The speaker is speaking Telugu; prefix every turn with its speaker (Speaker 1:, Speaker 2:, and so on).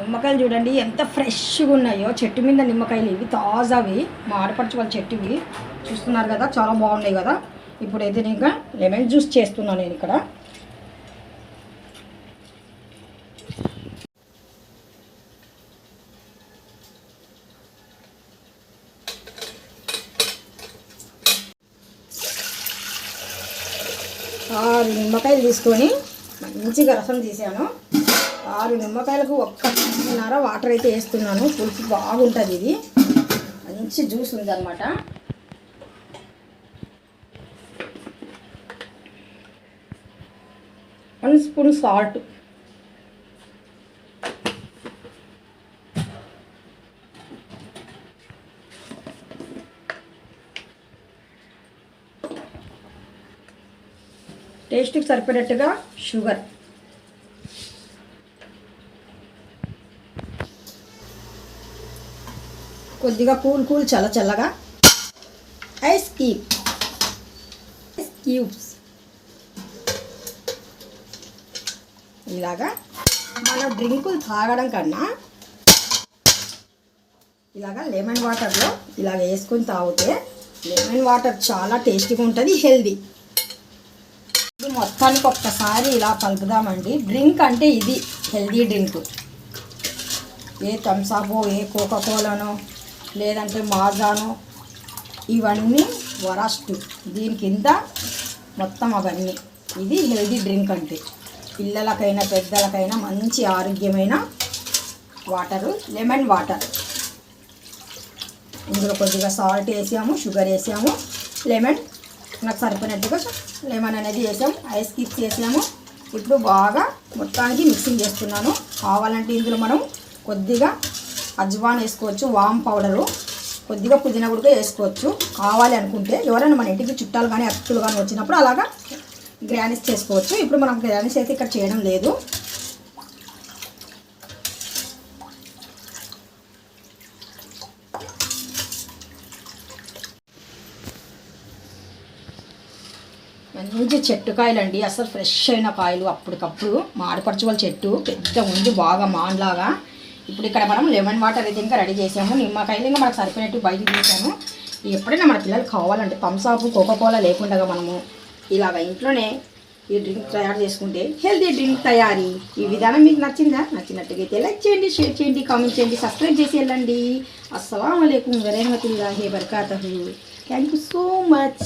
Speaker 1: నిమ్మకాయలు చూడండి ఎంత ఫ్రెష్గా ఉన్నాయో. చెట్టు మీద నిమ్మకాయలు ఇవి తాజావి, మా ఆడపడుచు వాళ్ళ చెట్టువి. చూస్తున్నారు కదా, చాలా బాగున్నాయి కదా. ఇప్పుడైతే ఇంకా లెమన్ జ్యూస్ చేస్తున్నాను నేను ఇక్కడ. ఆరు నిమ్మకాయలు తీసుకొని మంచిగా రసం తీసాను. 6 నిమ్మకాయలకు 1.5 వాటర్ అయితే వేస్తున్నాను. పులుసు బాగుంటుంది, ఇది మంచి జ్యూస్ ఉందన్నమాట. వన్ స్పూన్ సాల్ట్, టేస్ట్కి సరిపడేట్టుగా షుగర్, కొద్దిగా కూల్ చల్లగా ఐస్ క్యూబ్స్. ఇలాగా మన డ్రింకులు తాగడం కన్నా ఇలాగా లెమన్ వాటర్లో ఇలాగ వేసుకొని తాగితే లెమన్ వాటర్ చాలా టేస్టీగా ఉంటుంది, హెల్దీ. ఇది మొత్తానికి ఒక్కసారి ఇలా కలుపుదామండి. డ్రింక్ అంటే ఇది హెల్దీ డ్రింక్. ఏ థమ్సాపో, ఏ కోకాకోలానో, లేదంటే మాజానో, ఇవన్నీ వరస్ట్. దీని కింద మొత్తం అవన్నీ. ఇది హెల్దీ డ్రింక్ అంటే పిల్లలకైనా పెద్దలకైనా మంచి ఆరోగ్యమైన వాటరు, లెమన్ వాటర్. ఇందులో కొద్దిగా సాల్ట్ వేసాము, షుగర్ వేసాము, లెమన్ నాకు సరిపోయినట్టుగా లెమన్ అనేది వేసాము, ఐస్ క్యూబ్స్ వేసాము. ఇప్పుడు బాగా మొత్తానికి మిక్సింగ్ చేస్తున్నాను. కావాలంటే ఇందులో మనం కొద్దిగా అజ్వాన్ వేసుకోవచ్చు, వామ్ పౌడరు, కొద్దిగా పుదీనా కూడా వేసుకోవచ్చు కావాలి అనుకుంటే. ఎవరైనా మన ఇంటికి చుట్టాలు కానీ అతిథులు కానీ వచ్చినప్పుడు అలాగా గ్రానిష్ చేసుకోవచ్చు. ఇప్పుడు మనం గ్రానిష్ అయితే ఇక్కడ చేయడం లేదు. మంచి చెట్టు కాయలండి, అసలు ఫ్రెష్ అయిన కాయలు అప్పటికప్పుడు. మా ఆడపడుచు వాళ్ళ చెట్టు పెద్ద ఉంది, బాగా మాన్లాగా. ఇప్పుడు ఇక్కడ మనం లెమన్ వాటర్ అయితే ఇంకా రెడీ చేసాము. నిమ్మకాయలు ఇంకా మనకు సరిపోయినట్టు బయట తీసాము. ఎప్పుడైనా మన పిల్లలు కావాలంటే థమ్సాప్, కోకాకోలా లేకుండా మనము ఇలాగ ఇంట్లోనే ఈ డ్రింక్ తయారు చేసుకుంటే హెల్తీ డ్రింక్ తయారీ. ఈ విధానం మీకు నచ్చిందా? నచ్చినట్టుగైతే లైక్ చేయండి, షేర్ చేయండి, కామెంట్ చేయండి, సబ్స్క్రైబ్ చేసి వెళ్ళండి. అస్సలాము అలైకుం వరహ్మతుల్లాహి వబరకాతుహు. Thank you so much.